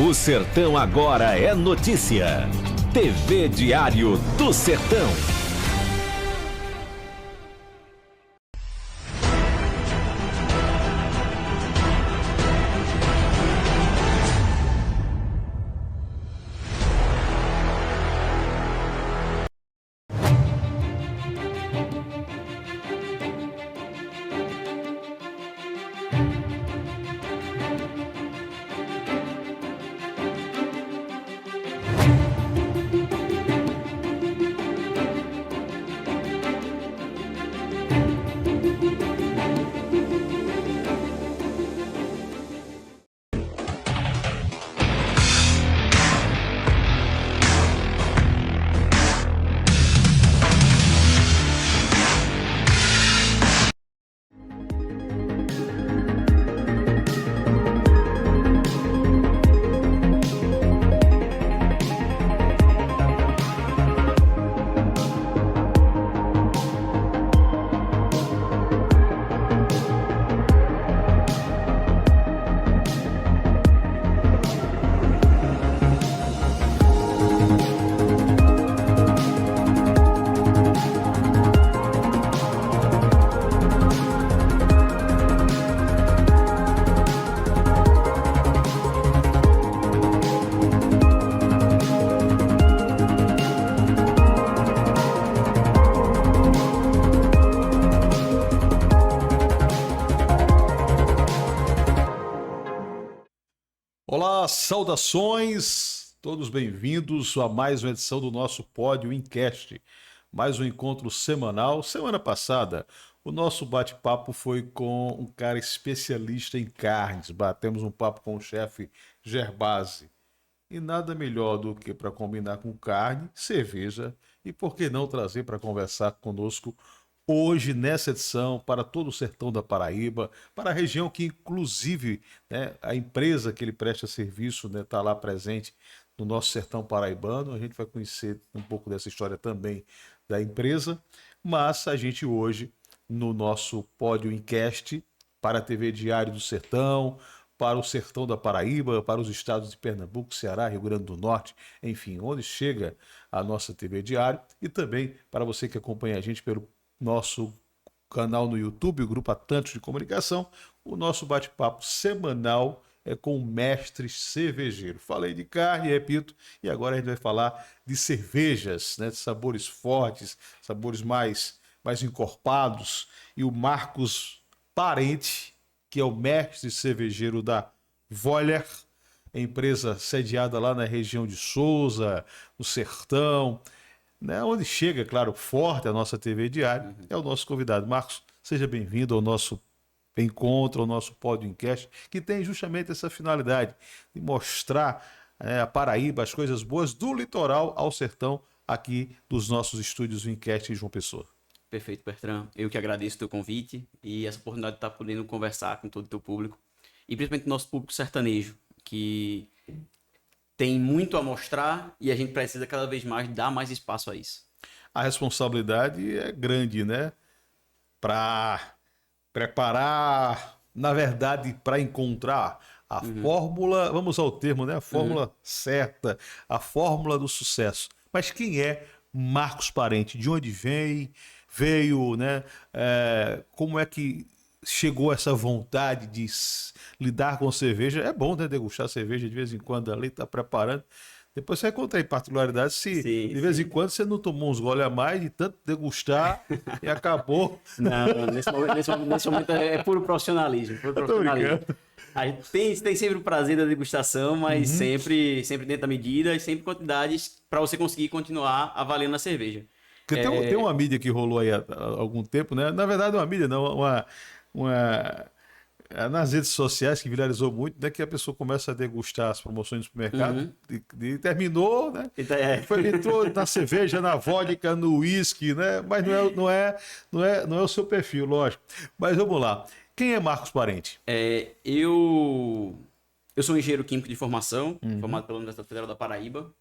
O Sertão Agora é notícia. TV Diário do Sertão. Olá, saudações, todos bem-vindos a mais uma edição do nosso Pódio Incast, mais um encontro semanal. Semana passada, o nosso bate-papo foi com um cara especialista em carnes, batemos um papo com o chefe Gerbasi. E nada melhor do que para combinar com carne, cerveja e por que não trazer para conversar conosco hoje, nessa edição, para todo o sertão da Paraíba, para a região que, inclusive, né, a empresa que ele presta serviço está lá presente no nosso sertão paraibano. A gente vai conhecer um pouco dessa história também da empresa, mas a gente hoje, no nosso Pódio Incast, para a TV Diário do Sertão, para o sertão da Paraíba, para os estados de Pernambuco, Ceará, Rio Grande do Norte, enfim, onde chega a nossa TV Diário, e também para você que acompanha a gente pelo nosso canal no YouTube, o Grupo Atantos de Comunicação. O nosso bate-papo semanal é com o mestre cervejeiro. Falei de carne, repito, e agora a gente vai falar de cervejas, né, de sabores fortes, sabores mais encorpados. E o Marcos Parente, que é o mestre cervejeiro da Voller, empresa sediada lá na região de Sousa, no Sertão, né, onde chega, claro, forte a nossa TV Diário, é o nosso convidado. Marcos, seja bem-vindo ao nosso encontro, ao nosso Pódio Incast, que tem justamente essa finalidade de mostrar a Paraíba, as coisas boas do litoral ao sertão, aqui dos nossos estúdios do Incast em João Pessoa. Perfeito, Bertrand. Eu que agradeço o teu convite e essa oportunidade de estar podendo conversar com todo o teu público, e principalmente o nosso público sertanejo, que tem muito a mostrar e a gente precisa cada vez mais dar mais espaço a isso. A responsabilidade é grande, né? Para preparar, na verdade, para encontrar a fórmula, vamos ao termo, né? A fórmula certa, a fórmula do sucesso. Mas quem é Marcos Parente? De onde veio, né? Como é que chegou essa vontade de lidar com cerveja? É bom, né, degustar cerveja de vez em quando ali, tá preparando. Depois você vai contar em particularidade se de vez em quando você não tomou uns goles a mais de tanto degustar e acabou. Não, nesse momento é puro profissionalismo. A gente tem sempre o prazer da degustação, mas sempre dentro da medida e sempre quantidades para você conseguir continuar avaliando a cerveja. Porque tem uma mídia que rolou aí há algum tempo, né? Na verdade, uma mídia não, nas redes sociais que viralizou muito, né? Que a pessoa começa a degustar as promoções do supermercado e terminou, né? Entrou na cerveja, na vodka, no uísque, né? Mas não é o seu perfil, lógico. Mas vamos lá. Quem é Marcos Parente? Eu sou engenheiro químico de formação, formado pela Universidade Federal da Paraíba.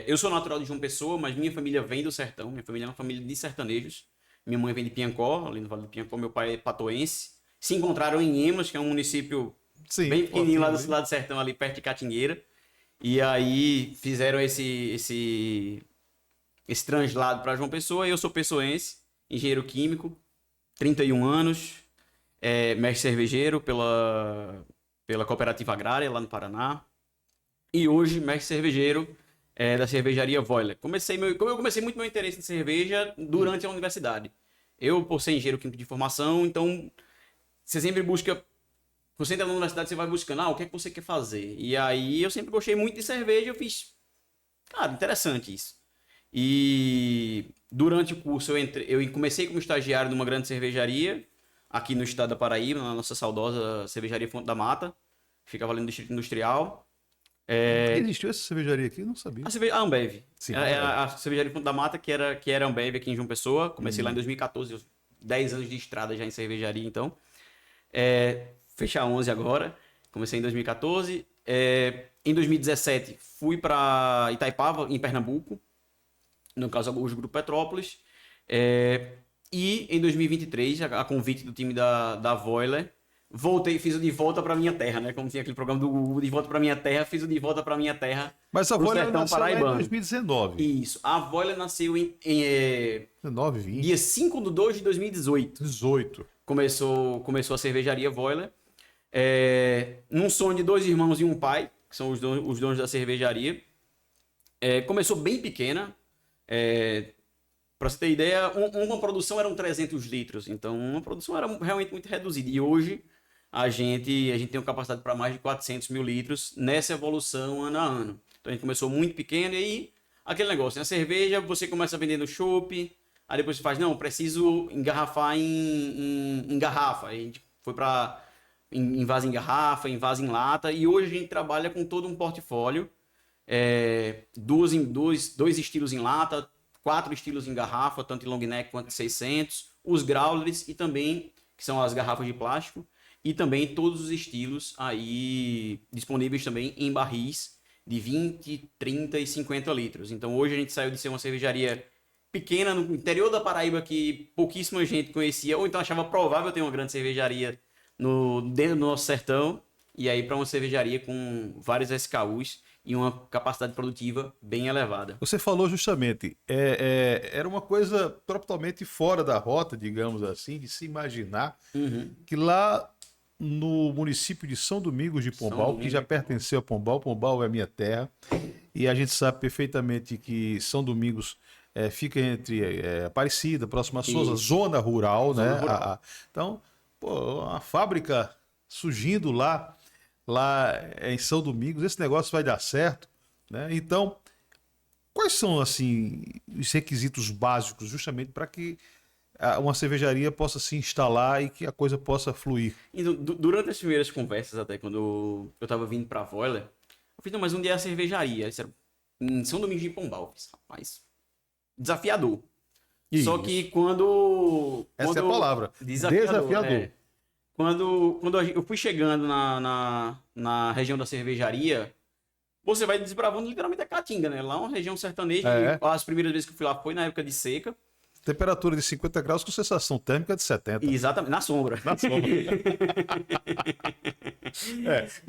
Eu sou natural de João Pessoa, mas minha família vem do sertão. Minha família é uma família de sertanejos. Minha mãe vem de Piancó, ali no Vale do Piancó. Meu pai é patoense. Se encontraram em Emas, que é um município bem pequenininho lá do sertão, ali perto de Catingueira. E aí fizeram esse translado para João Pessoa. Eu sou pessoense, engenheiro químico, 31 anos, mestre cervejeiro pela Cooperativa Agrária lá no Paraná. E hoje, mestre cervejeiro da cervejaria Voiler. Como eu comecei muito meu interesse em cerveja durante a universidade. Eu, por ser engenheiro químico de formação, então você sempre busca. Você entra na universidade, você vai buscando, o que é que você quer fazer? E aí eu sempre gostei muito de cerveja, eu fiz, cara, interessante isso. E durante o curso eu comecei como estagiário numa grande cervejaria, aqui no estado da Paraíba, na nossa saudosa cervejaria Fonte da Mata, que ficava ali no Distrito Industrial. Existiu essa cervejaria aqui? Eu não sabia. A Ambev. Sim, A cervejaria Fonte da Mata, que era Ambev aqui em João Pessoa. Comecei lá em 2014, 10 anos de estrada já em cervejaria, então. Fechar 11 agora. Comecei em 2014. Em 2017, fui para Itaipava, em Pernambuco. No caso, o Grupo Petrópolis. E em 2023, a convite do time da Voiler, voltei, fiz o De Volta para Minha Terra, né? Como tinha aquele programa do De Volta para Minha Terra, fiz o De Volta para Minha Terra. Mas a Voiler nasceu lá em paraibano. 2019. Isso. A Voiler nasceu em 19, 20. dia 5 de 2 de 2018. 18. Começou a cervejaria Voiler. Num sonho de 2 irmãos e um pai, que são os donos da cervejaria. Começou bem pequena. Para você ter ideia, uma produção eram 300 litros. Então, uma produção era realmente muito reduzida. E hoje, a gente tem uma capacidade para mais de 400 mil litros nessa evolução ano a ano. Então, a gente começou muito pequeno e aí, aquele negócio, né? A cerveja, você começa vendendo chopp, aí depois você faz, não, preciso engarrafar em garrafa. Aí a gente foi para invasa em garrafa, invasa em lata, e hoje a gente trabalha com todo um portfólio, dois estilos em lata, 4 estilos em garrafa, tanto em long neck quanto em 600, os growlers e também, que são as garrafas de plástico, e também todos os estilos aí disponíveis também em barris de 20, 30 e 50 litros. Então hoje a gente saiu de ser uma cervejaria pequena no interior da Paraíba que pouquíssima gente conhecia, ou então achava provável ter uma grande cervejaria dentro do nosso sertão, e aí para uma cervejaria com vários SKUs e uma capacidade produtiva bem elevada. Você falou justamente, era uma coisa totalmente fora da rota, digamos assim, de se imaginar que lá no município de São Domingos de Pombal, que já pertenceu a Pombal, Pombal é a minha terra, e a gente sabe perfeitamente que São Domingos fica entre Aparecida, próxima a Souza, zona rural, né? Então, a fábrica surgindo lá em São Domingos, esse negócio vai dar certo, né? Então, quais são assim os requisitos básicos justamente para que uma cervejaria possa se instalar e que a coisa possa fluir? Então, durante as primeiras conversas, até quando eu estava vindo para a Voiler, eu fiz, não, mas onde é a cervejaria? Eles disseram, em São Domingos de Pombal. Eu fiz, rapaz, desafiador. Isso. Só que quando Essa é a palavra, desafiador. Quando eu fui chegando na região da cervejaria, você vai desbravando literalmente a Caatinga, né? Lá é uma região sertaneja. As primeiras vezes que eu fui lá foi na época de seca. Temperatura de 50 graus com sensação térmica de 70. Exatamente, na sombra. Na sombra.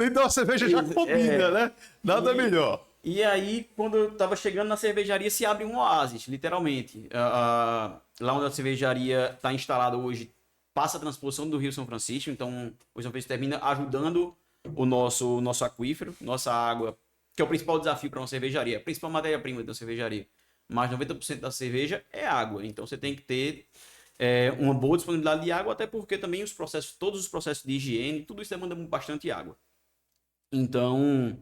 Então a cerveja já combina, né? Nada melhor. E aí, quando eu tava chegando na cervejaria, se abre um oásis, literalmente. Lá onde a cervejaria está instalada hoje, passa a transposição do Rio São Francisco, então o São Francisco termina ajudando o nosso aquífero, nossa água, que é o principal desafio para uma cervejaria, a principal matéria-prima da cervejaria. Mas 90% da cerveja é água, então você tem que ter uma boa disponibilidade de água, até porque também todos os processos de higiene, tudo isso demanda bastante água. Então,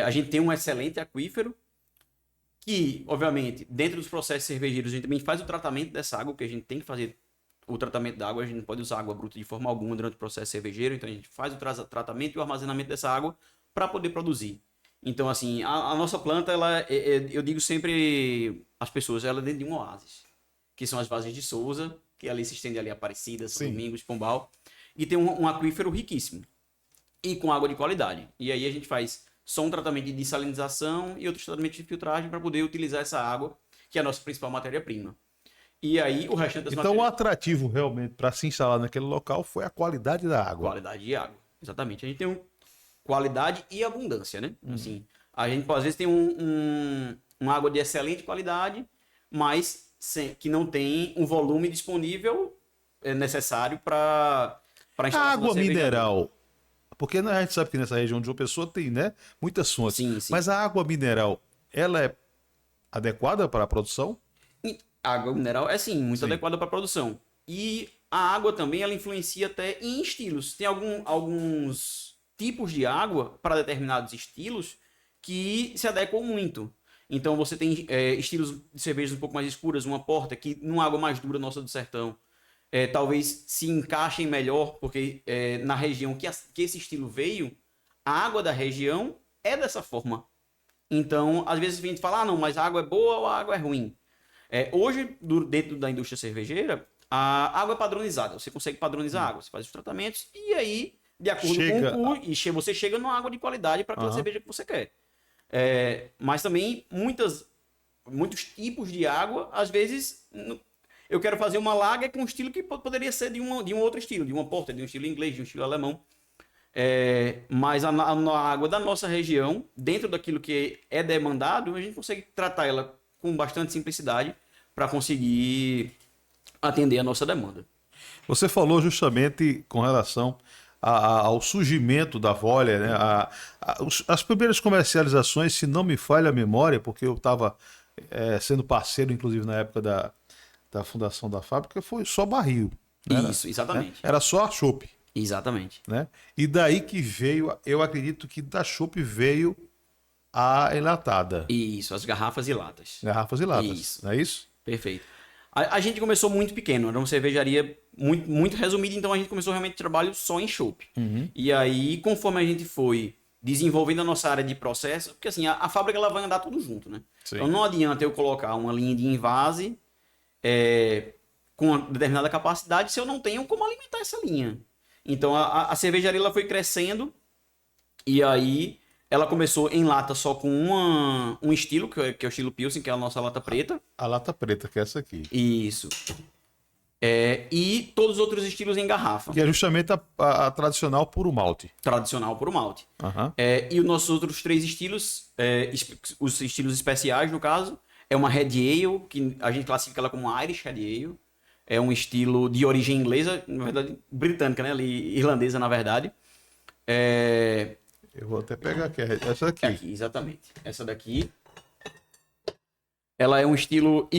a gente tem um excelente aquífero, que, obviamente, dentro dos processos cervejeiros, a gente também faz o tratamento dessa água, porque a gente tem que fazer o tratamento da água, a gente não pode usar água bruta de forma alguma durante o processo cervejeiro, então a gente faz o tratamento e o armazenamento dessa água para poder produzir. Então, assim, a nossa planta, eu digo sempre às pessoas, ela é dentro de um oásis, que são as vagens de Souza, que ali se estende ali Aparecida, São Domingos, Pombal, e tem um aquífero riquíssimo, e com água de qualidade. E aí a gente faz só um tratamento de dessalinização e outros tratamentos de filtragem para poder utilizar essa água, que é a nossa principal matéria-prima. E aí o restante das Então o atrativo realmente para se instalar naquele local foi a qualidade da água. Qualidade de água, exatamente. A gente tem qualidade e abundância, né? Assim, a gente às vezes tem uma água de excelente qualidade, mas que não tem um volume disponível necessário para A instalação água da cervejaria. mineral, porque a gente sabe que nessa região de João Pessoa tem, né, muitas fontes, Sim, sim. mas a água mineral, ela é adequada para a produção? E a água mineral é sim, muito adequada para a produção. E a água também ela influencia até em estilos. Tem alguns tipos de água para determinados estilos que se adequam muito. Então você tem estilos de cervejas um pouco mais escuras, uma porta que numa água mais dura nossa do sertão talvez se encaixem melhor, porque na região que esse estilo veio, a água da região é dessa forma. Então, às vezes a gente fala, não, mas a água é boa ou a água é ruim? Hoje, dentro da indústria cervejeira, a água é padronizada. Você consegue padronizar a água, você faz os tratamentos e aí, de acordo com o curso, você chega numa água de qualidade para aquela cerveja que você quer. Mas também muitos tipos de água, às vezes eu quero fazer uma lager com um estilo que poderia ser de um outro estilo, de uma porter, de um estilo inglês, de um estilo alemão. Mas a água da nossa região, dentro daquilo que é demandado, a gente consegue tratar ela com bastante simplicidade para conseguir atender a nossa demanda. Você falou justamente com relação ao surgimento da Voller, né? As primeiras comercializações, se não me falha a memória, porque eu estava sendo parceiro, inclusive, na época da fundação da fábrica, foi só barril. Isso, exatamente. Né? Era só a chopp. Exatamente. Né? E daí que veio, eu acredito que da chopp veio a enlatada. Isso, as garrafas e latas. Garrafas e latas, Isso. não é isso? Perfeito. A gente começou muito pequeno, era uma cervejaria muito, muito resumida, então a gente começou realmente trabalho só em chopp. E aí, conforme a gente foi desenvolvendo a nossa área de processo, porque assim, a fábrica ela vai andar tudo junto, né? Sim. Então não adianta eu colocar uma linha de envase com uma determinada capacidade se eu não tenho como alimentar essa linha. Então a cervejaria ela foi crescendo e aí ela começou em lata só com um estilo, que é o estilo Pilsen, que é a nossa lata preta. A lata preta, que é essa aqui. Isso. E todos os outros estilos em garrafa. Que é justamente a tradicional puro malte. Tradicional por malte. Uhum. E os nossos outros 3 estilos, os estilos especiais, no caso, é uma Red Ale, que a gente classifica ela como Irish Red Ale. É um estilo de origem inglesa, na verdade, britânica, né? Irlandesa, na verdade. Eu vou até pegar aqui, essa aqui. Aqui, exatamente. Essa daqui. Ela é um estilo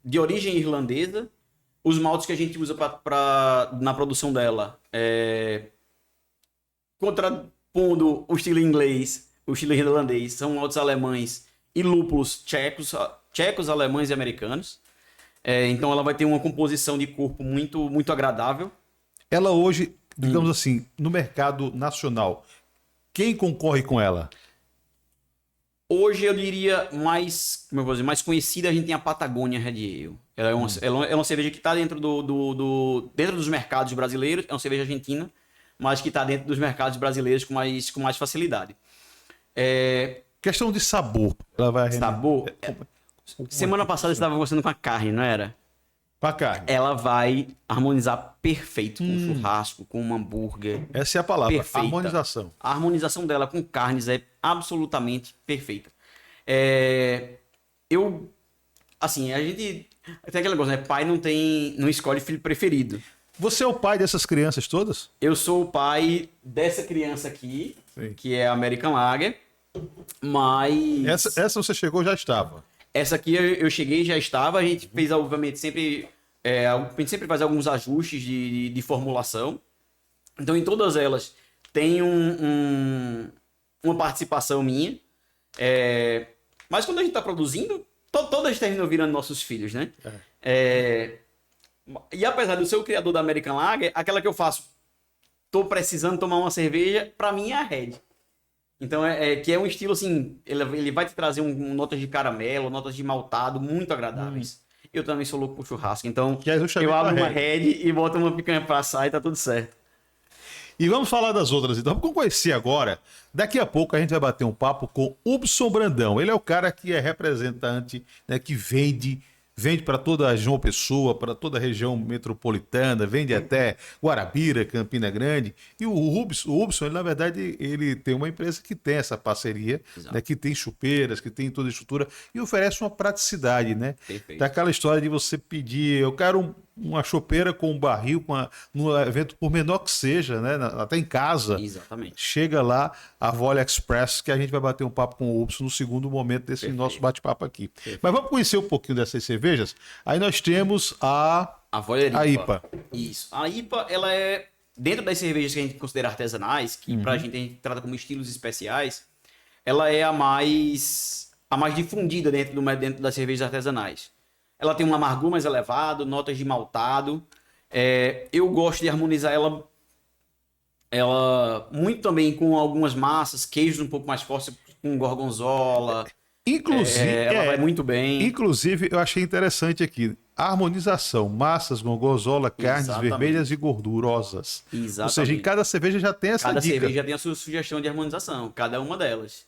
de origem irlandesa. Os maltes que a gente usa na produção dela, contrapondo o estilo inglês, o estilo irlandês, são maltes alemães e lúpulos tchecos, alemães e americanos. Então ela vai ter uma composição de corpo muito, muito agradável. Ela hoje, digamos assim, no mercado nacional, quem concorre com ela? Hoje eu diria mais conhecida, a gente tem a Patagônia Red Ale. Ela é uma cerveja que está dentro dentro dos mercados brasileiros, é uma cerveja argentina, mas que está dentro dos mercados brasileiros com mais facilidade. Questão de sabor. Ela vai Sabor? Semana passada você estava conversando com a carne, não era? Com a carne. Ela vai harmonizar perfeito com um churrasco, com um hambúrguer. Essa é a palavra, Perfeita. harmonização. A harmonização dela com carnes é absolutamente perfeita. Assim, a gente tem aquele negócio, né? Pai não escolhe filho preferido. Você é o pai dessas crianças todas? Eu sou o pai dessa criança aqui, Sim. que é a American Lager, mas... Essa você chegou, já estava. Essa aqui eu cheguei e já estava. A gente fez, obviamente, sempre... a gente sempre faz alguns ajustes de formulação. Então, em todas elas, tem uma participação minha. Mas quando a gente está produzindo, todas terminam virando nossos filhos, né? E apesar de eu ser o criador da American Lager, aquela que eu faço, tô precisando tomar uma cerveja, pra mim é a Red. Então, que é um estilo assim, ele vai te trazer notas de caramelo, notas de maltado muito agradáveis. Eu também sou louco por churrasco, então eu abro uma Red e boto uma picanha pra assar e tá tudo certo. E vamos falar das outras, então. Vamos conhecer agora. Daqui a pouco a gente vai bater um papo com Hubson Brandão. Ele é o cara que é representante, né, que vende vende para toda a João Pessoa, para toda a região metropolitana, vende até Guarabira, Campina Grande. E o Hubson, ele, na verdade, ele tem uma empresa que tem essa parceria, né, que tem chupeiras, que tem toda a estrutura e oferece uma praticidade, né? Perfeito. Daquela história de você pedir, eu quero uma chopeira com um barril, no evento, por menor que seja, né? Até em casa. Exatamente. Chega lá, a Volley Express, que a gente vai bater um papo com o Hubson no segundo momento desse nosso bate-papo aqui. Mas vamos conhecer um pouquinho dessas cervejas. Aí nós temos a Volley IPA. Isso. A IPA, ela é, dentro das cervejas que a gente considera artesanais, que pra gente a gente trata como estilos especiais, ela é a mais difundida dentro das cervejas artesanais. Ela tem um amargor mais elevado, notas de maltado. Eu gosto de harmonizar ela muito também com algumas massas, queijos um pouco mais fortes, com gorgonzola. Inclusive, Ela vai muito bem. Inclusive, eu achei interessante aqui. A harmonização, massas, gorgonzola, carnes vermelhas e gordurosas. Exatamente. Ou seja, em cada cerveja já tem essa Cada dica. cerveja tem a sua sugestão de harmonização, cada uma delas.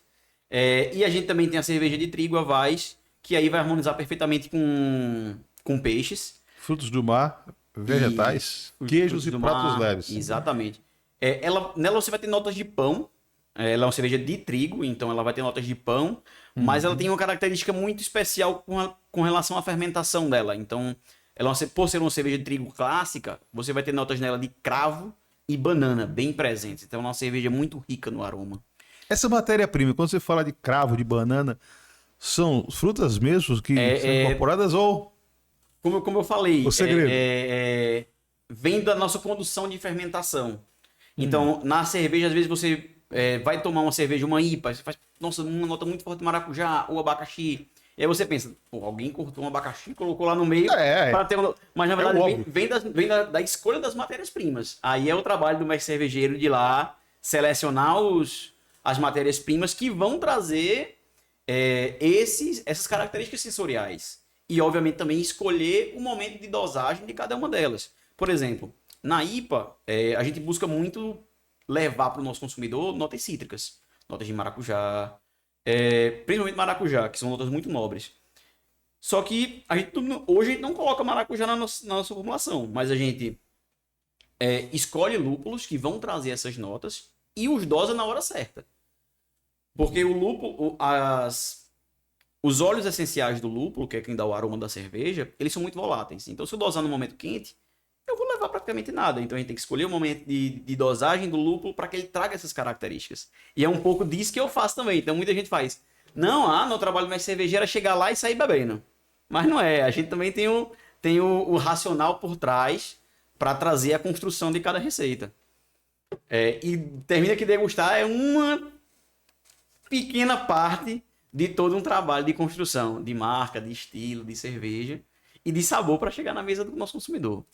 E a gente também tem a cerveja de trigo, a Weiss, que aí vai harmonizar perfeitamente com peixes. Frutos do mar, vegetais, queijos e pratos leves. Exatamente. Nela você vai ter notas de pão. Ela é uma cerveja de trigo, então ela vai ter notas de pão. Mas ela tem uma característica muito especial com relação à fermentação dela. Então, por ser uma cerveja de trigo clássica, você vai ter notas nela de cravo e banana bem presentes. Então, é uma cerveja muito rica no aroma. Essa matéria-prima, quando você fala de cravo, de banana, são frutas mesmo que são incorporadas ou... Como eu falei, o segredo. Vem da nossa condução de fermentação. Então, na cerveja, às vezes você vai tomar uma cerveja, uma IPA, você faz, nossa, uma nota muito forte de maracujá ou abacaxi. E aí você pensa, pô, alguém cortou um abacaxi e colocou lá no meio para ter uma... Mas na verdade vem da escolha das matérias-primas. Aí é o trabalho do mestre cervejeiro de ir lá selecionar as matérias-primas que vão trazer essas características sensoriais. E, obviamente, também escolher o momento de dosagem de cada uma delas. Por exemplo, na IPA, a gente busca muito levar para o nosso consumidor notas cítricas. Notas de maracujá, principalmente maracujá, que são notas muito nobres. Só que hoje a gente não coloca maracujá na nossa formulação, mas a gente escolhe lúpulos que vão trazer essas notas e os dosa na hora certa. Porque o lúpulo, os óleos essenciais do lúpulo, que é quem dá o aroma da cerveja, eles são muito voláteis. Então, se eu dosar no momento quente, eu vou levar praticamente nada. Então, a gente tem que escolher o momento de dosagem do lúpulo para que ele traga essas características. E é um pouco disso que eu faço também. Então, muita gente faz. Não, no trabalho mais cervejeiro é chegar lá e sair bebendo. Mas não é. A gente também tem o racional por trás para trazer a construção de cada receita. E termina que degustar é uma pequena parte de todo um trabalho de construção, de marca, de estilo, de cerveja e de sabor para chegar na mesa do nosso consumidor.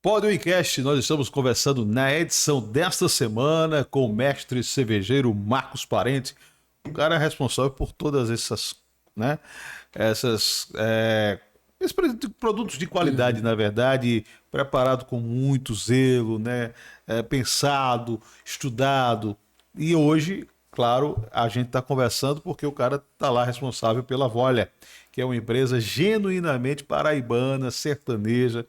Pódio Cast, nós estamos conversando na edição desta semana com o mestre cervejeiro Marcos Parente, o cara responsável por todas essas, né, esses produtos de qualidade, na verdade, preparado com muito zelo, né, pensado, estudado. E hoje, claro, a gente está conversando porque o cara está lá responsável pela Volley, que é uma empresa genuinamente paraibana, sertaneja.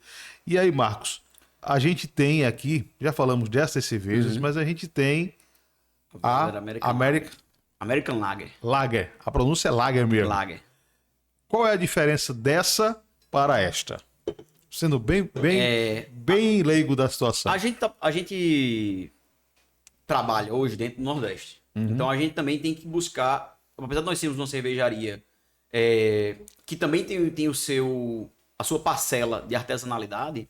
E aí, Marcos, a gente tem aqui, já falamos dessas cervejas, mas a gente tem a American Lager. Lager. A pronúncia é Lager mesmo. Lager. Qual é a diferença dessa para esta? Sendo bem leigo da situação. A gente trabalha hoje dentro do Nordeste. Então a gente também tem que buscar, apesar de nós sermos uma cervejaria que também tem a sua parcela de artesanalidade,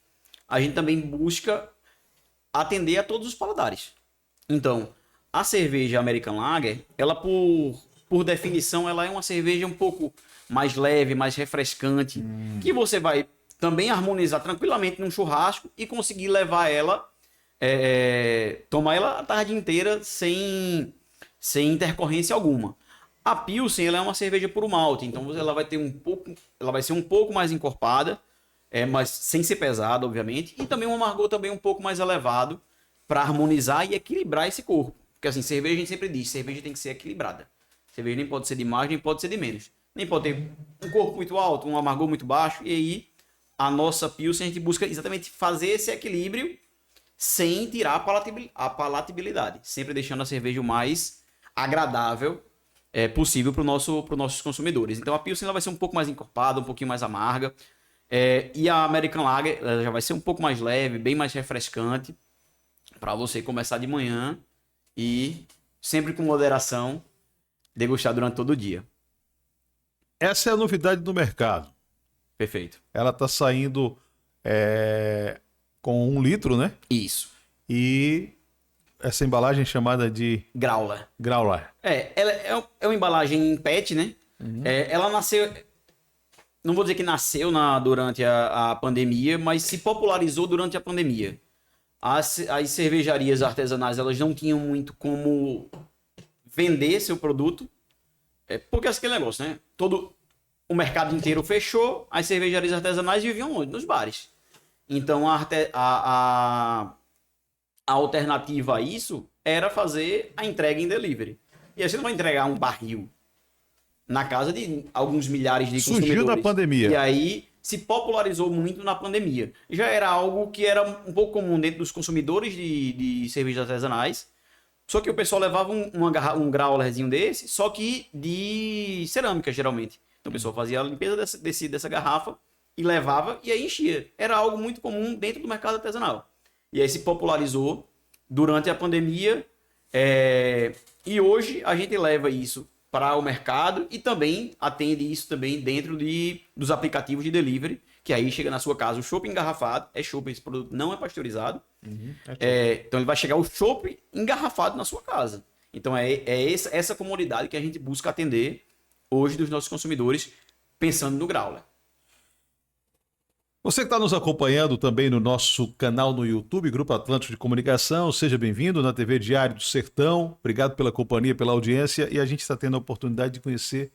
a gente também busca atender a todos os paladares. Então, a cerveja American Lager, ela por definição, ela é uma cerveja um pouco mais leve, mais refrescante, que você vai também harmonizar tranquilamente num churrasco e conseguir levar ela, tomar ela a tarde inteira sem intercorrência alguma. A Pilsen, ela é uma cerveja puro malte, então ela vai ser um pouco mais encorpada, mas sem ser pesada, obviamente, e também um amargor também um pouco mais elevado para harmonizar e equilibrar esse corpo. Porque assim, cerveja a gente sempre diz, cerveja tem que ser equilibrada. Cerveja nem pode ser de mais, nem pode ser de menos. nem pode ter um corpo muito alto, um amargor muito baixo. E aí, a nossa Pilsen, a gente busca exatamente fazer esse equilíbrio sem tirar a palatabilidade. Sempre deixando a cerveja o mais agradável possível para os nossos consumidores. Então, a Pilsen ela vai ser um pouco mais encorpada, um pouquinho mais amarga. E a American Lager ela já vai ser um pouco mais leve, bem mais refrescante, para você começar de manhã e sempre com moderação, degustar durante todo o dia. Essa é a novidade do mercado. Perfeito. Ela está saindo com 1 litro, né? Isso. E essa embalagem chamada de Growler. Growler. Ela é uma embalagem em PET, né? Ela nasceu... Não vou dizer que nasceu durante a pandemia, mas se popularizou durante a pandemia. As cervejarias artesanais elas não tinham muito como vender seu produto, porque é aquele negócio, né? Todo o mercado inteiro fechou, as cervejarias artesanais viviam onde? Nos bares. Então a alternativa a isso era fazer a entrega em delivery. E aí você não vai entregar um barril na casa de alguns milhares de consumidores. Surgiu na pandemia. E aí se popularizou muito na pandemia. Já era algo que era um pouco comum dentro dos consumidores de cervejas artesanais. Só que o pessoal levava um growlerzinho desse, só que de cerâmica, geralmente. Então o pessoal fazia a limpeza dessa garrafa e levava e aí enchia. Era algo muito comum dentro do mercado artesanal. E aí se popularizou durante a pandemia. E hoje a gente leva isso para o mercado e também atende isso também dentro dos aplicativos de delivery, que aí chega na sua casa o chopp engarrafado, chopp, esse produto não é pasteurizado, então ele vai chegar o chopp engarrafado na sua casa. Então essa comunidade que a gente busca atender hoje dos nossos consumidores, pensando no growler. Você que está nos acompanhando também no nosso canal no YouTube, Grupo Atlântico de Comunicação, seja bem-vindo na TV Diário do Sertão. Obrigado pela companhia, pela audiência. E a gente está tendo a oportunidade de conhecer,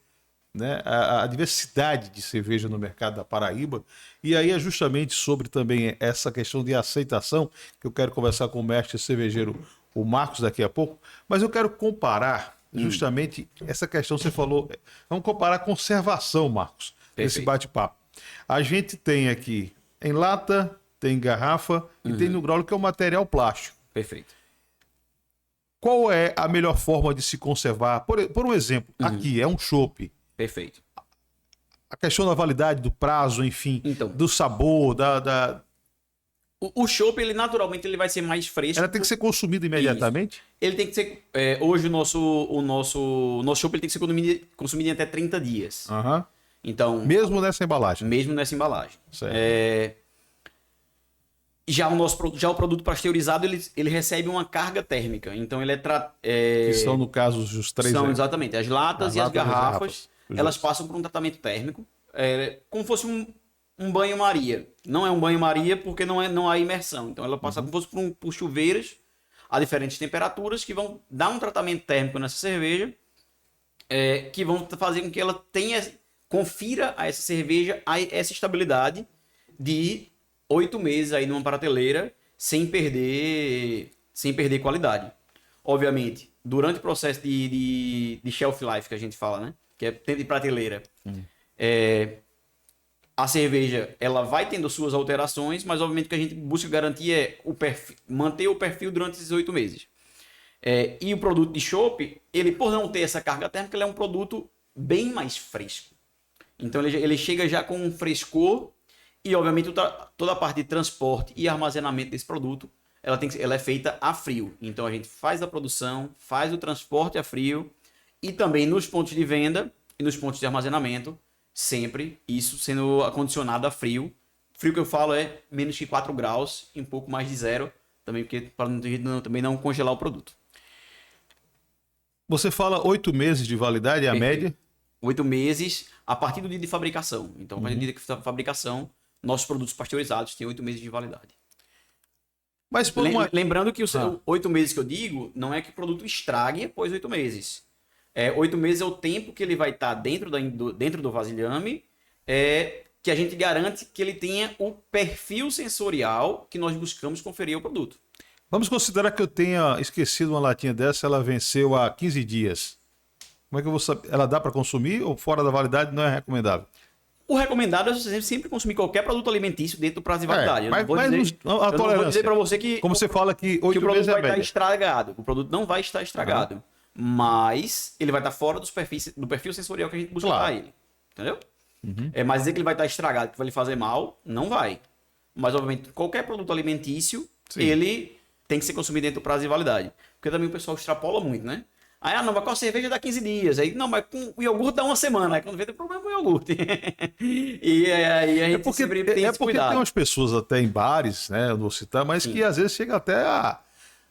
né, a diversidade de cerveja no mercado da Paraíba. E aí é justamente sobre também essa questão de aceitação que eu quero conversar com o mestre cervejeiro, o Marcos, daqui a pouco. Mas eu quero comparar justamente essa questão que você falou. Vamos comparar a conservação, Marcos, nesse bate-papo. A gente tem aqui em lata, tem em garrafa e tem no growler, que é o material plástico. Perfeito. Qual é a melhor forma de se conservar? Por um exemplo, aqui é um chopp. Perfeito. A questão da validade, do prazo, enfim, Então, do sabor, O chopp, ele naturalmente ele vai ser mais fresco. Ela tem que ser consumida imediatamente? Isso. Ele tem que ser... hoje o nosso chopp ele tem que ser consumido em até 30 dias. Aham. Então, Mesmo nessa embalagem? mesmo nessa embalagem. Certo. Já o produto pasteurizado, ele recebe uma carga térmica. Então, ele Que são, no caso, os três... São, exatamente. As latas e as garrafas, elas Justo. passam por um tratamento térmico, como fosse um banho-maria. Não é um banho-maria porque não há imersão. Então, ela passa como fosse por chuveiras a diferentes temperaturas que vão dar um tratamento térmico nessa cerveja, que vão fazer com que ela confira a essa cerveja essa estabilidade de 8 meses aí numa prateleira sem perder qualidade. Obviamente, durante o processo de shelf life que a gente fala, né? Que é tempo de prateleira, a cerveja ela vai tendo suas alterações, mas obviamente o que a gente busca garantir é manter o perfil durante esses 8 meses. E o produto de chopp, ele por não ter essa carga térmica, ele é um produto bem mais fresco. Então ele chega já com um frescor e obviamente toda a parte de transporte e armazenamento desse produto ela é feita a frio. Então a gente faz a produção, faz o transporte a frio e também nos pontos de venda e nos pontos de armazenamento, sempre isso sendo acondicionado a frio. Frio que eu falo é menos que 4 graus e um pouco mais de zero, também porque para também não congelar o produto. Você fala 8 meses de validade, é a média? 8 meses a partir do dia de fabricação. Então, a partir do dia de fabricação, nossos produtos pasteurizados têm 8 meses de validade. Mas Lembrando que os 8 meses que eu digo, não é que o produto estrague após 8 meses. 8 meses é o tempo que ele vai estar dentro do vasilhame, que a gente garante que ele tenha o perfil sensorial que nós buscamos conferir ao produto. Vamos considerar que eu tenha esquecido uma latinha dessa, ela venceu há 15 dias. Como é que eu vou saber? Ela dá para consumir ou fora da validade não é recomendável? O recomendado é você sempre consumir qualquer produto alimentício dentro do prazo de validade. Eu mas não vou dizer para você que como você fala que o 8 produto meses é vai estar média. estragado. O produto não vai estar estragado. Mas ele vai estar fora do perfil sensorial que a gente busca Claro. para ele. Entendeu? Mas dizer que ele vai estar estragado, que vai lhe fazer mal, não vai. Mas, obviamente, qualquer produto alimentício, Sim. ele tem que ser consumido dentro do prazo de validade. Porque também o pessoal extrapola muito, né? Aí, não, mas com a cerveja dá 15 dias. Aí, não, mas com o iogurte dá uma semana. Aí, quando vê, tem problema com o iogurte. E aí a gente sempre tem esse porque cuidado. tem umas pessoas até em bares, né? Eu não vou citar, mas que às vezes chega até a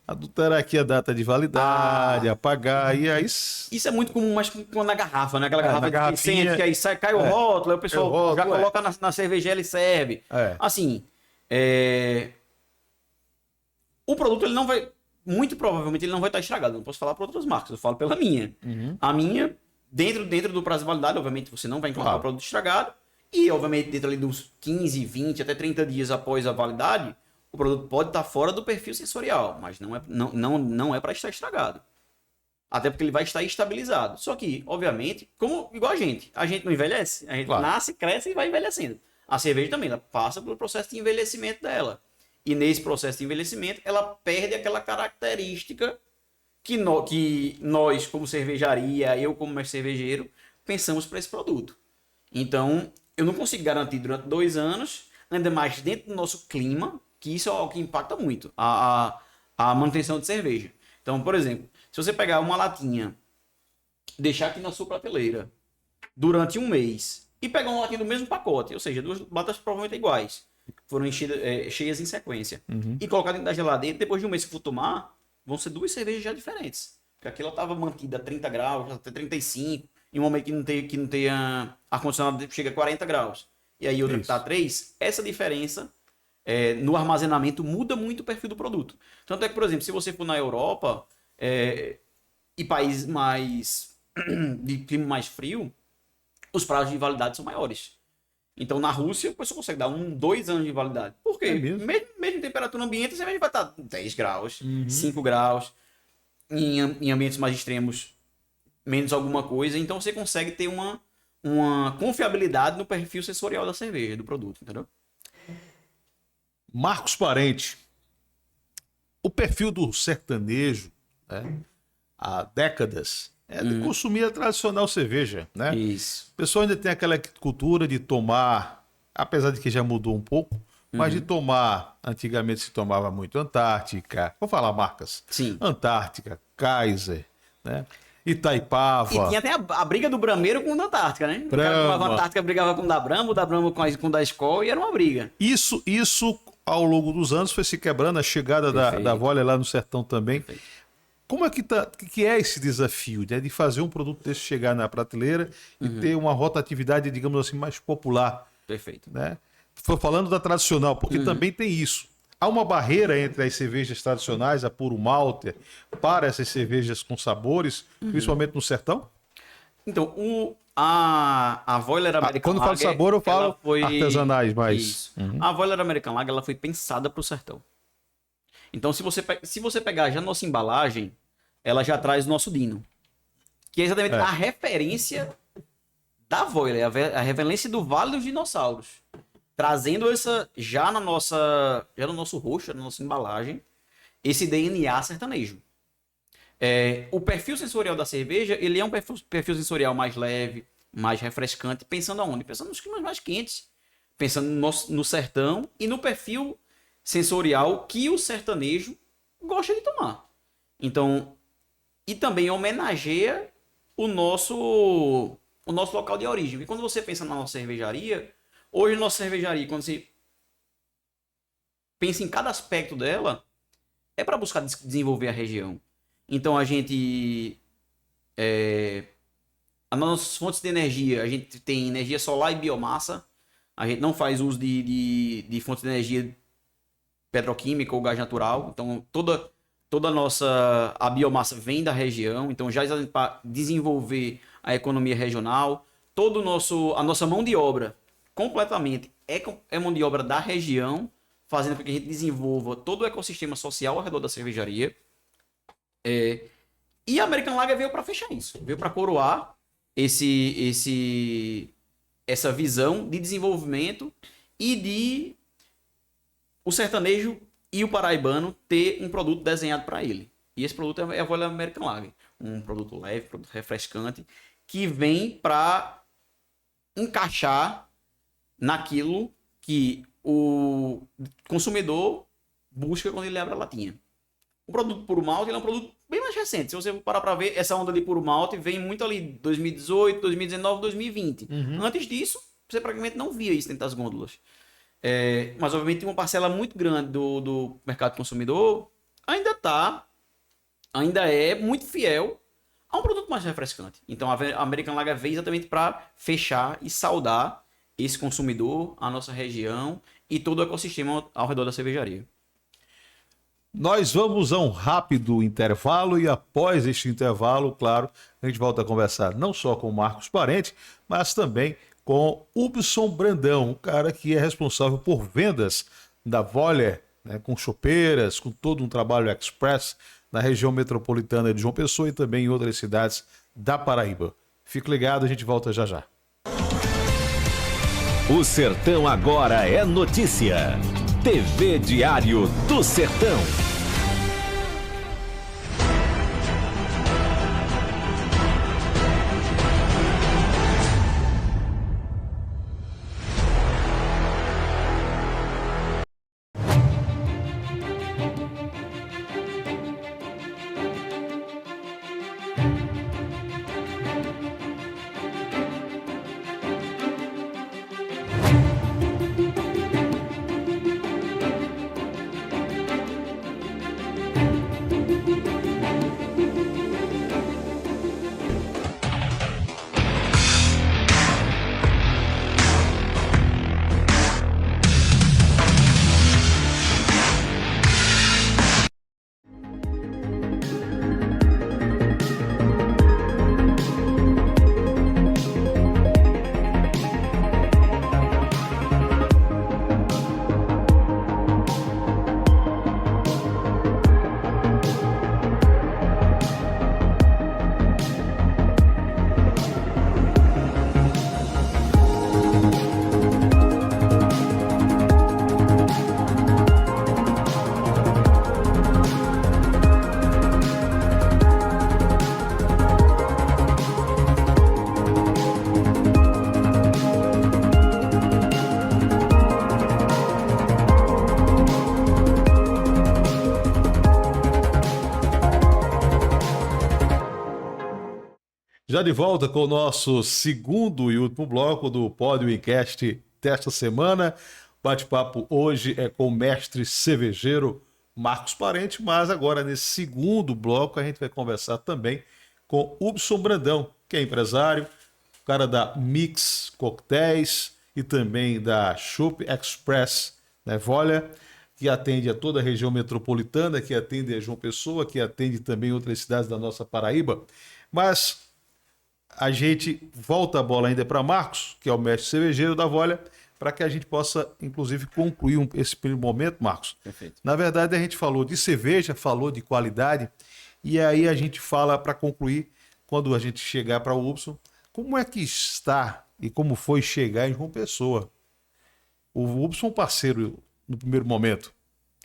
adulterar aqui a data de validade, apagar, e aí. Isso é muito comum, mas na garrafa, né? Aquela na garrafa de garrafinha. 600, que aí cai o rótulo, aí o pessoal o rótulo, já coloca na cervejela e serve. É. Assim, o produto ele não vai, muito provavelmente ele não vai estar estragado. Eu não posso falar para outras marcas, eu falo pela minha. A minha, dentro do prazo de validade, obviamente você não vai encontrar o produto estragado. E, obviamente, dentro ali dos 15, 20, até 30 dias após a validade, o produto pode estar fora do perfil sensorial, mas não é para estar estragado. Até porque ele vai estar estabilizado. Só que, obviamente, igual a gente não envelhece. A gente nasce, cresce e vai envelhecendo. A cerveja também, ela passa pelo processo de envelhecimento dela. E nesse processo de envelhecimento, ela perde aquela característica que nós, como cervejaria, eu como cervejeiro, pensamos para esse produto. Então, eu não consigo garantir durante 2 anos, ainda mais dentro do nosso clima, que isso é algo que impacta muito, a manutenção de cerveja. Então, por exemplo, se você pegar uma latinha, deixar aqui na sua prateleira durante 1 mês e pegar uma latinha do mesmo pacote, ou seja, 2 latas provavelmente iguais, foram cheias em sequência, e colocar dentro da geladeira, depois de 1 mês que for tomar, vão ser 2 cervejas já diferentes. Porque aquela estava mantida a 30 graus, até 35, em um momento que não tenha ar-condicionado, chega a 40 graus. E aí outra que está a 3, essa diferença no armazenamento muda muito o perfil do produto. Tanto é que, por exemplo, se você for na Europa e países de clima mais frio, os prazos de validade são maiores. Então, na Rússia, a pessoa consegue dar 2 anos de validade. Por quê? Mesmo em temperatura ambiente, a cerveja vai estar 10 graus, 5 graus. Em ambientes mais extremos, menos alguma coisa. Então, você consegue ter uma confiabilidade no perfil sensorial da cerveja, do produto, entendeu? Marcos Parente. O perfil do sertanejo, né, há décadas, é de consumir a tradicional cerveja, né? Isso. O pessoal ainda tem aquela cultura de tomar, apesar de que já mudou um pouco, mas de tomar, antigamente se tomava muito Antártica, vou falar marcas, Sim. Antártica, Kaiser, né? Itaipava. E tinha até a briga do Brameiro com o da Antártica, né? O cara tomava Antártica, brigava com o da Brahma com o da Skol, e era uma briga. Isso, ao longo dos anos, foi se quebrando, a chegada da Voller lá no sertão também. Perfeito. Como é que é esse desafio, né, de fazer um produto desse chegar na prateleira e ter uma rotatividade, digamos assim, mais popular? Perfeito. Né? Estou falando da tradicional, porque também tem isso. Há uma barreira entre as cervejas tradicionais, a puro malte, para essas cervejas com sabores, principalmente no sertão? Então, a Voller American quando Lager... falo sabor, eu falo artesanais, mas... Isso. A Voller American Lager, ela foi pensada para o sertão. Então, se você pegar já a nossa embalagem, ela já traz o nosso Dino. Que é exatamente a referência da Voller, a referência do Vale dos Dinossauros. Trazendo essa já no nosso roxo, na nossa embalagem, esse DNA sertanejo. O perfil sensorial da cerveja, ele é um perfil sensorial mais leve, mais refrescante, pensando aonde? Pensando nos climas mais quentes, pensando no sertão e no perfil sensorial que o sertanejo gosta de tomar. Então, e também homenageia o nosso local de origem. E quando você pensa na nossa cervejaria, hoje a nossa cervejaria, quando você pensa em cada aspecto dela, é para buscar desenvolver a região. Então a gente... as nossas fontes de energia, a gente tem energia solar e biomassa. A gente não faz uso de fontes de energia petroquímica ou gás natural. Então toda a biomassa vem da região. Então já para desenvolver a economia regional, a nossa mão de obra completamente é mão de obra da região, fazendo com que a gente desenvolva todo o ecossistema social ao redor da cervejaria. E a American Lager veio para fechar isso. Veio para coroar essa visão de desenvolvimento e de o sertanejo e o paraibano ter um produto desenhado para ele. E esse produto é a Voile American Lager. Um produto leve, produto refrescante, que vem para encaixar naquilo que o consumidor busca quando ele abre a latinha. O produto puro malte ele é um produto bem mais recente. Se você parar para ver, essa onda de puro malte vem muito ali 2018, 2019, 2020. Antes disso, você praticamente não via isso dentro das gôndolas. Mas, obviamente, uma parcela muito grande do mercado consumidor ainda é muito fiel a um produto mais refrescante. Então, a American Lager veio exatamente para fechar e saudar esse consumidor, a nossa região e todo o ecossistema ao redor da cervejaria. Nós vamos a um rápido intervalo e após este intervalo, claro, a gente volta a conversar não só com o Marcos Parente, mas também com Hubson Brandão, um cara que é responsável por vendas da Voile, né, com chopeiras, com todo um trabalho express na região metropolitana de João Pessoa e também em outras cidades da Paraíba. Fique ligado, a gente volta já já. O Sertão agora é notícia. TV Diário do Sertão. Já de volta com o nosso segundo e último bloco do Pódio Encast desta semana. Bate-papo hoje é com o mestre cervejeiro Marcos Parente, mas agora nesse segundo bloco a gente vai conversar também com Hubson Brandão, que é empresário, cara da Mix Coquetéis e também da Chopp Express, né, Voile, que atende a toda a região metropolitana, que atende a João Pessoa, que atende também outras cidades da nossa Paraíba. Mas a gente volta a bola ainda para Marcos, que é o mestre cervejeiro da Voile, para que a gente possa, inclusive, concluir esse primeiro momento, Marcos. Perfeito. Na verdade, a gente falou de cerveja, falou de qualidade, e aí a gente fala, para concluir, quando a gente chegar para o Hubson, como é que está e como foi chegar em João Pessoa? O Hubson parceiro no primeiro momento,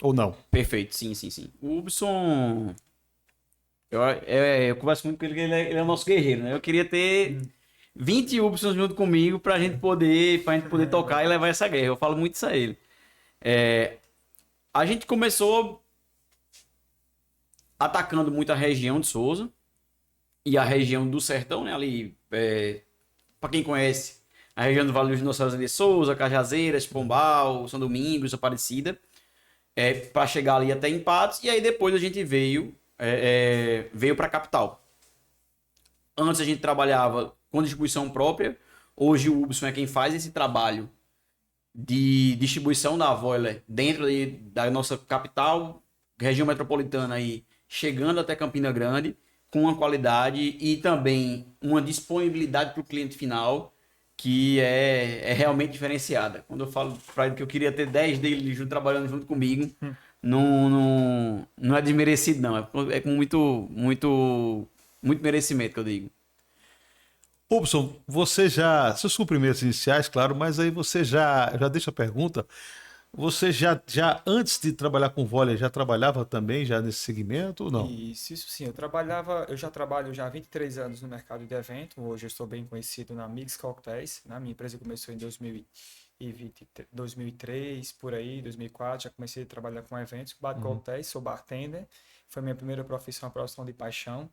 ou não? Perfeito, sim. O Hubson... Eu converso muito com ele, ele é o nosso guerreiro, né? Eu queria ter 20 Hubsons junto comigo pra gente poder tocar e levar essa guerra. Eu falo muito isso a ele. A gente começou atacando muito a região de Souza e a região do Sertão, né? Ali, pra quem conhece, a região do Vale dos Dinossauros de Souza, Cajazeiras, Pombal, São Domingos, Aparecida, para chegar ali até em Patos, e aí depois a gente veio para a capital. Antes a gente trabalhava com distribuição própria, hoje o Hubson é quem faz esse trabalho de distribuição da Voile dentro da nossa capital, região metropolitana, aí, chegando até Campina Grande, com uma qualidade e também uma disponibilidade para o cliente final que é realmente diferenciada. Quando eu falo para ele que eu queria ter 10 dele trabalhando junto comigo, não é desmerecido, não. É com muito merecimento que eu digo. Robson, seus cumprimentos iniciais, claro, mas aí você já deixa a pergunta. Você já antes de trabalhar com vôlei, já trabalhava também já nesse segmento ou não? Isso sim. Eu já trabalho já há 23 anos no mercado de evento. Hoje eu estou bem conhecido na Mix Cocktails, né? Minha empresa começou em 2020, 2003, por aí, 2004. Já comecei a trabalhar com eventos, bar de cocktails, sou bartender. Foi minha primeira profissão, a profissão de paixão.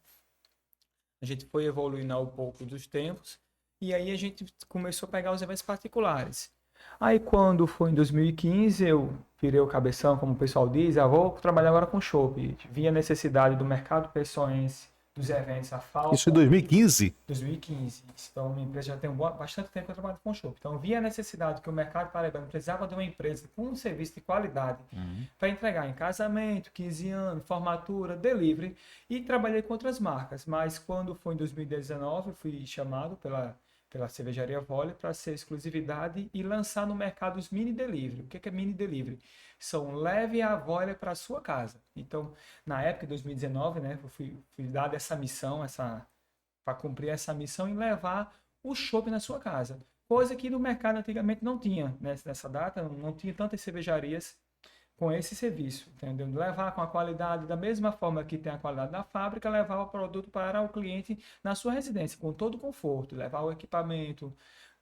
A gente foi evoluindo ao pouco dos tempos e aí a gente começou a pegar os eventos particulares. Aí quando foi em 2015, eu virei o cabeção, como o pessoal diz, vou trabalhar agora com chopp. Vi a necessidade do mercado pessoense, dos eventos, a falta. Isso em 2015? 2015. Então, minha empresa já tem bastante tempo que eu trabalho com chopp. Então, vi a necessidade que o mercado paraibano precisava de uma empresa com um serviço de qualidade para entregar em casamento, 15 anos, formatura, delivery, e trabalhei com outras marcas. Mas quando foi em 2019, eu fui chamado pela Cervejaria Volley para ser exclusividade e lançar no mercado os mini delivery. O que é mini delivery? São leve a Volley para a sua casa. Então, na época de 2019, né, eu fui dado essa missão, para cumprir essa missão e levar o chopp na sua casa. Coisa que no mercado antigamente não tinha, né, nessa data, não tinha tantas cervejarias com esse serviço, entendeu? Levar com a qualidade, da mesma forma que tem a qualidade da fábrica, levar o produto para o cliente na sua residência, com todo o conforto, levar o equipamento,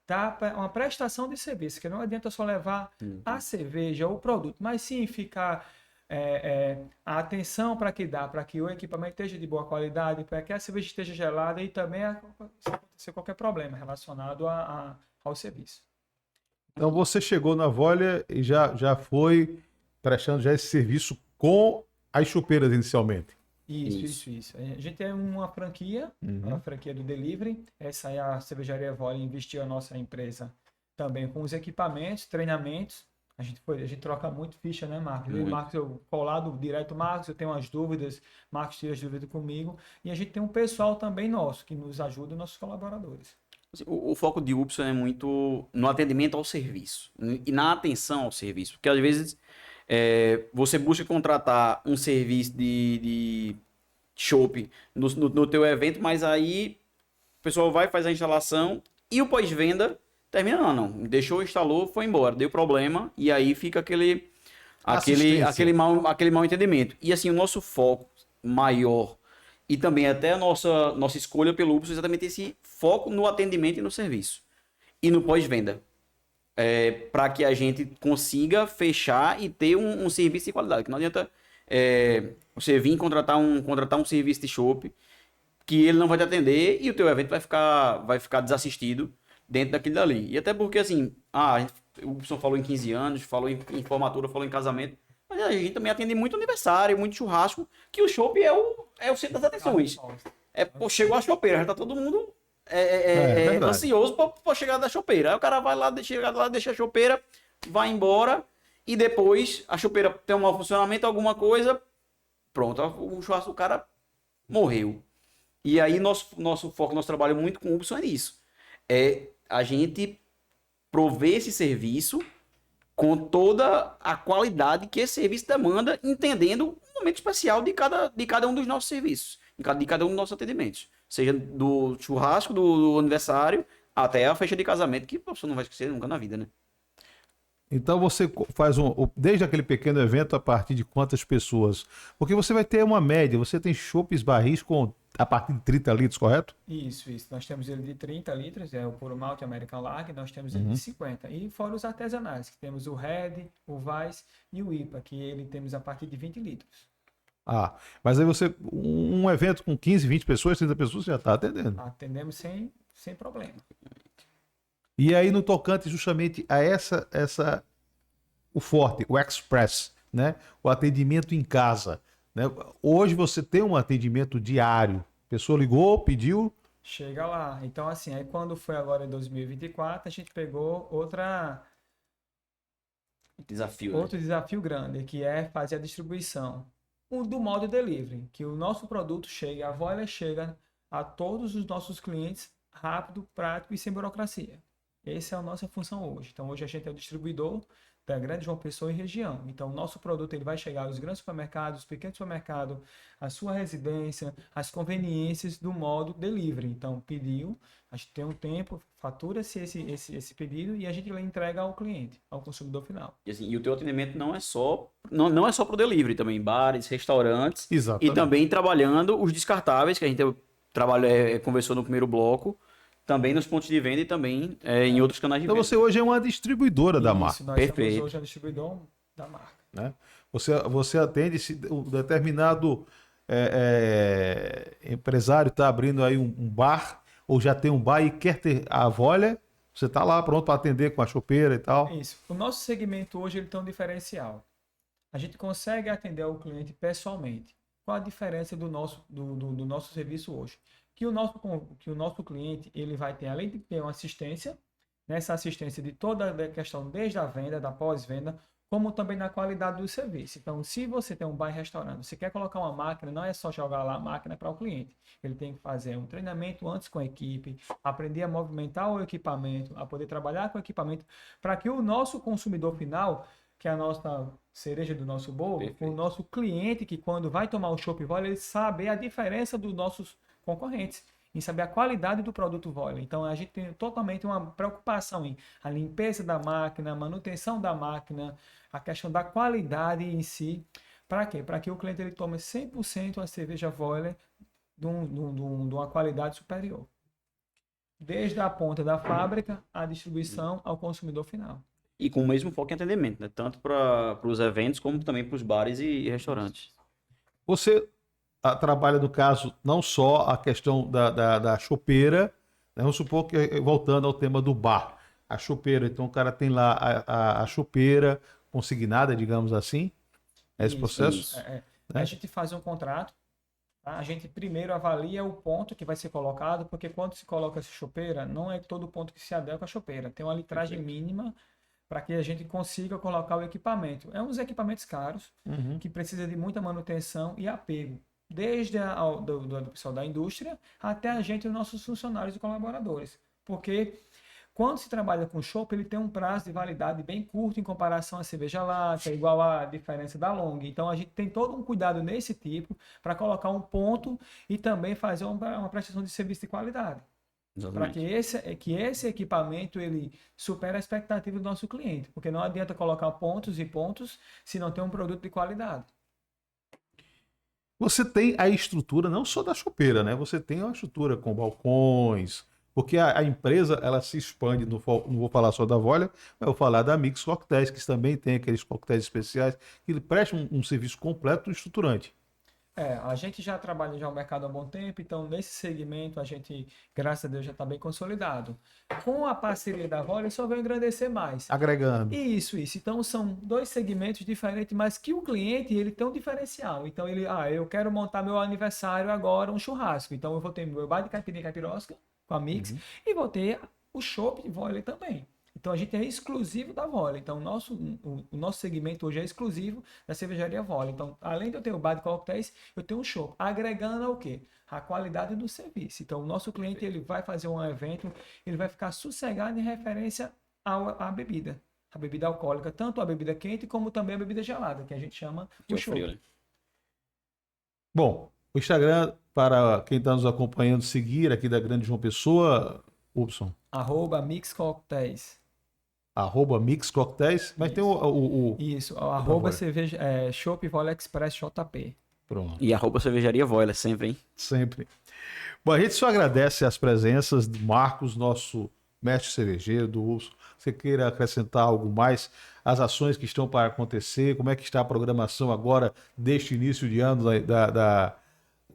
dar uma prestação de serviço, que não adianta só levar a cerveja ou o produto, mas sim ficar a atenção para que o equipamento esteja de boa qualidade, para que a cerveja esteja gelada e também se acontecer qualquer problema relacionado ao serviço. Então você chegou na Volley e já foi prestando já esse serviço com as chopeiras inicialmente. Isso. A gente tem uma franquia, a franquia do delivery. Essa é a Cervejaria Volley, investiu a nossa empresa também com os equipamentos, treinamentos. A gente troca muito ficha, né, Marcos? Eu e Marcos, eu colado direto, Marcos, eu tenho umas dúvidas, Marcos tira as dúvidas comigo. E a gente tem um pessoal também nosso, que nos ajuda, nossos colaboradores. O foco de Upson é muito no atendimento ao serviço e na atenção ao serviço. Porque às vezes você busca contratar um serviço de chopp no teu evento, mas aí o pessoal vai fazer a instalação e o pós-venda termina, não. Deixou, instalou, foi embora, deu problema e aí fica aquele mal entendimento. E assim, o nosso foco maior e também até a nossa escolha pelo Upson é exatamente esse foco no atendimento e no serviço e no pós-venda. Para que a gente consiga fechar e ter um serviço de qualidade. Que não adianta você vir contratar um serviço de chopp que ele não vai te atender e o teu evento vai ficar desassistido dentro daquilo dali. E até porque, assim, o Upson falou em 15 anos, falou em formatura, falou em casamento, mas a gente também atende muito aniversário, muito churrasco, que o chopp é o centro das atenções. Chegou a chopeira, já tá todo mundo ansioso pra chegar da chopeira. Aí o cara vai lá, deixa a chopeira, vai embora e depois a chopeira tem um mau funcionamento, alguma coisa, pronto, o churrasco do cara morreu. E aí nosso foco, nosso trabalho muito com o Upson é isso. É a gente prover esse serviço com toda a qualidade que esse serviço demanda, entendendo o momento especial de cada um dos nossos serviços, de cada um dos nossos atendimentos. Seja do churrasco, do aniversário, até a festa de casamento, que você não vai esquecer nunca na vida, né? Então você faz desde aquele pequeno evento a partir de quantas pessoas? Porque você vai ter uma média, você tem chopps barris a partir de 30 litros, correto? Isso. Nós temos ele de 30 litros, é o Puro Malte American Lager, nós temos ele de 50. E fora os artesanais, que temos o Red, o Weiss e o IPA, que ele temos a partir de 20 litros. Mas aí um evento com 15, 20 pessoas, 30 pessoas, você já está atendendo. Atendemos sem problema. E aí no tocante justamente a o forte, o express, né? O atendimento em casa, né? Hoje você tem um atendimento diário. A pessoa ligou, pediu. Chega lá. Então assim, aí quando foi agora em 2024, a gente pegou outro desafio grande, que é fazer a distribuição do modo delivery, que o nosso produto a Volley chega a todos os nossos clientes rápido, prático e sem burocracia. Essa é a nossa função hoje. Então hoje a gente é o distribuidor da Grande João Pessoa e região. Então, o nosso produto ele vai chegar aos grandes supermercados, pequenos supermercados, à sua residência, às conveniências do modo delivery. Então, pediu, a gente tem um tempo, fatura-se esse pedido e a gente entrega ao cliente, ao consumidor final. E, assim, e o teu atendimento não é só para o delivery, também bares, restaurantes. Exatamente. E também trabalhando os descartáveis, que a gente conversou no primeiro bloco, também nos pontos de venda e também em outros canais de Então venda. você hoje é uma distribuidora da Isso, marca, nós Perfeito. somos hoje a distribuidor da marca. né? Você atende um determinado empresário está abrindo aí um bar ou já tem um bar e quer ter a Voile, você está lá pronto para atender com a chopeira e tal. Isso. O nosso segmento hoje ele tem um diferencial. A gente consegue atender o cliente pessoalmente. Qual a diferença do nosso serviço hoje? Que o nosso cliente ele vai ter, além de ter uma assistência, nessa assistência de toda a questão, desde a venda, da pós-venda, como também na qualidade do serviço. Então, se você tem um bar e restaurante, você quer colocar uma máquina, não é só jogar lá a máquina para o cliente. Ele tem que fazer um treinamento antes com a equipe, aprender a movimentar o equipamento, a poder trabalhar com o equipamento, para que o nosso consumidor final, que é a nossa cereja do nosso bolo, Perfeito. o nosso cliente que quando vai tomar o chopp Voile, ele saber a diferença dos nossos concorrentes, em saber a qualidade do produto Voile. Então a gente tem totalmente uma preocupação em a limpeza da máquina, a manutenção da máquina, a questão da qualidade em si. Para quê? Para que o cliente ele tome 100% a cerveja Voile de uma qualidade superior. Desde a ponta da fábrica, à distribuição ao consumidor final. E com o mesmo foco em atendimento, né? Tanto para os eventos como também para os bares e restaurantes. Você trabalha, no caso, não só a questão da chopeira, né? Vamos supor que, voltando ao tema do bar, a chopeira, então o cara tem lá a chopeira consignada, digamos assim, é esse Isso, processo? isso. Né? A gente faz um contrato, tá? A gente primeiro avalia o ponto que vai ser colocado, porque quando se coloca essa chopeira, não é todo ponto que se adequa à chopeira. Tem uma litragem mínima para que a gente consiga colocar o equipamento. É uns equipamentos caros, que precisa de muita manutenção e apego. Desde do pessoal da indústria até a gente, os nossos funcionários e colaboradores. Porque quando se trabalha com chopp, ele tem um prazo de validade bem curto em comparação à cerveja lata, igual a diferença da long. Então a gente tem todo um cuidado nesse tipo para colocar um ponto e também fazer uma prestação de serviço de qualidade. Para que esse equipamento ele supere a expectativa do nosso cliente. Porque não adianta colocar pontos e pontos se não tem um produto de qualidade. Você tem a estrutura não só da chopeira, né? Você tem uma estrutura com balcões, porque a empresa ela se expande, não vou falar só da Voile, mas vou falar da Mix Cocktails, que também tem aqueles coquetéis especiais, que prestam um serviço completo estruturante. A gente já trabalha já no mercado há um bom tempo, então nesse segmento a gente, graças a Deus, já está bem consolidado. Com a parceria da Voile, só vai engrandecer mais. Agregando. Isso. Então são dois segmentos diferentes, mas que o cliente ele tem um diferencial. Então eu quero montar meu aniversário agora, um churrasco. Então eu vou ter meu bar de caipirinha caipirosca com a Mix e vou ter o chopp de Voile também. Então a gente é exclusivo da Voile. Então o nosso segmento hoje é exclusivo da cervejaria Voile. Então, além de eu ter o bar de coquetéis, eu tenho um chopp. Agregando ao quê? A qualidade do serviço. Então o nosso cliente ele vai fazer um evento, ele vai ficar sossegado em referência à bebida. A bebida alcoólica, tanto a bebida quente como também a bebida gelada, que a gente chama Que o é frio, chopp. né? Bom, o Instagram, para quem está nos acompanhando, seguir aqui da Grande João Pessoa, Upson, @Mix Cocktails. @Mix Cocktails, mas tem Isso, Voile. cerveja, Chopp Voile Express JP. Pronto, E cervejaria Voile sempre, hein? sempre. Bom, a gente só agradece as presenças do Marcos, nosso mestre cervejeiro, do Upson. Você queira acrescentar algo mais? As ações que estão para acontecer, como é que está a programação agora deste início de ano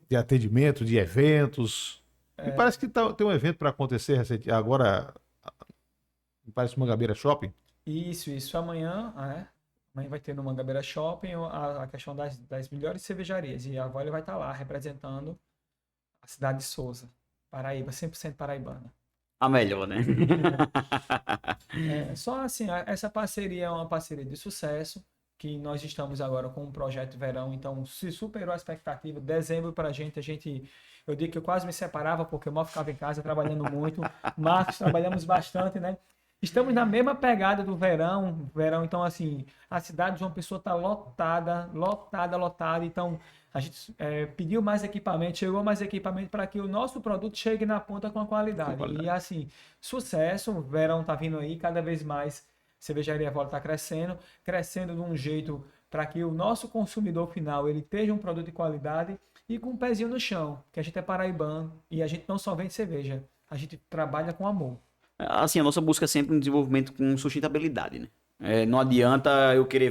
de atendimento, de eventos? Me parece que tem um evento para acontecer agora, me parece Mangabeira Shopping. Isso. Amanhã vai ter no Mangabeira Shopping a questão das melhores cervejarias. E a Voile vai estar lá representando a cidade de Souza, Paraíba, 100% paraibana. A melhor, né? Só assim, essa parceria é uma parceria de sucesso, que nós estamos agora com um projeto verão, então se superou a expectativa. Dezembro pra gente, eu digo que eu quase me separava, porque eu mal ficava em casa trabalhando muito. Marcos, trabalhamos bastante, né? Estamos na mesma pegada do verão. Então, assim, a cidade de João Pessoa está lotada. Então, a gente pediu mais equipamento, chegou mais equipamento para que o nosso produto chegue na ponta com a qualidade. E, assim, sucesso. O verão está vindo aí, cada vez mais. Cervejaria Volle está crescendo de um jeito para que o nosso consumidor final ele tenha um produto de qualidade e com um pezinho no chão, que a gente é paraibano e a gente não só vende cerveja, a gente trabalha com amor. Assim, a nossa busca é sempre um desenvolvimento com sustentabilidade, né? Não adianta eu querer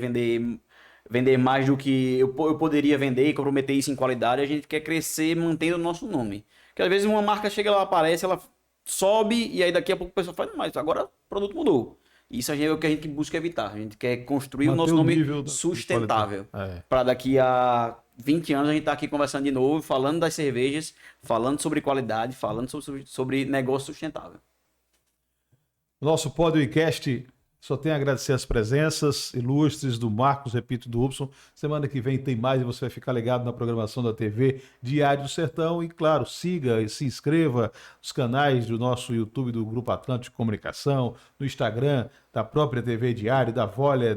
vender mais do que eu poderia vender e comprometer isso em qualidade. A gente quer crescer mantendo o nosso nome. Porque às vezes uma marca chega, ela aparece, ela sobe e aí daqui a pouco o pessoal fala, mas agora o produto mudou. Isso é o que a gente busca evitar. A gente quer construir o nosso nome sustentável. Para daqui a 20 anos a gente estar aqui conversando de novo, falando das cervejas, falando sobre qualidade, falando sobre negócio sustentável. Nosso podcast só tem a agradecer as presenças ilustres do Marcos, repito, do Hudson. Semana que vem tem mais e você vai ficar ligado na programação da TV Diário do Sertão. E, claro, siga e se inscreva nos canais do nosso YouTube, do Grupo Atlântico de Comunicação, no Instagram, da própria TV Diário, da Volle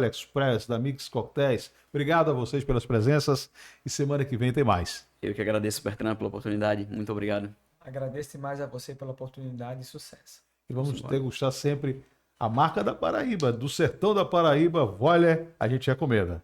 Express, da Mix Coquetéis. Obrigado a vocês pelas presenças e semana que vem tem mais. Eu que agradeço, Bertrand, pela oportunidade. Muito obrigado. Agradeço demais a você pela oportunidade e sucesso. E vamos degustar sempre a marca da Paraíba, do sertão da Paraíba, Volle, a gente recomenda.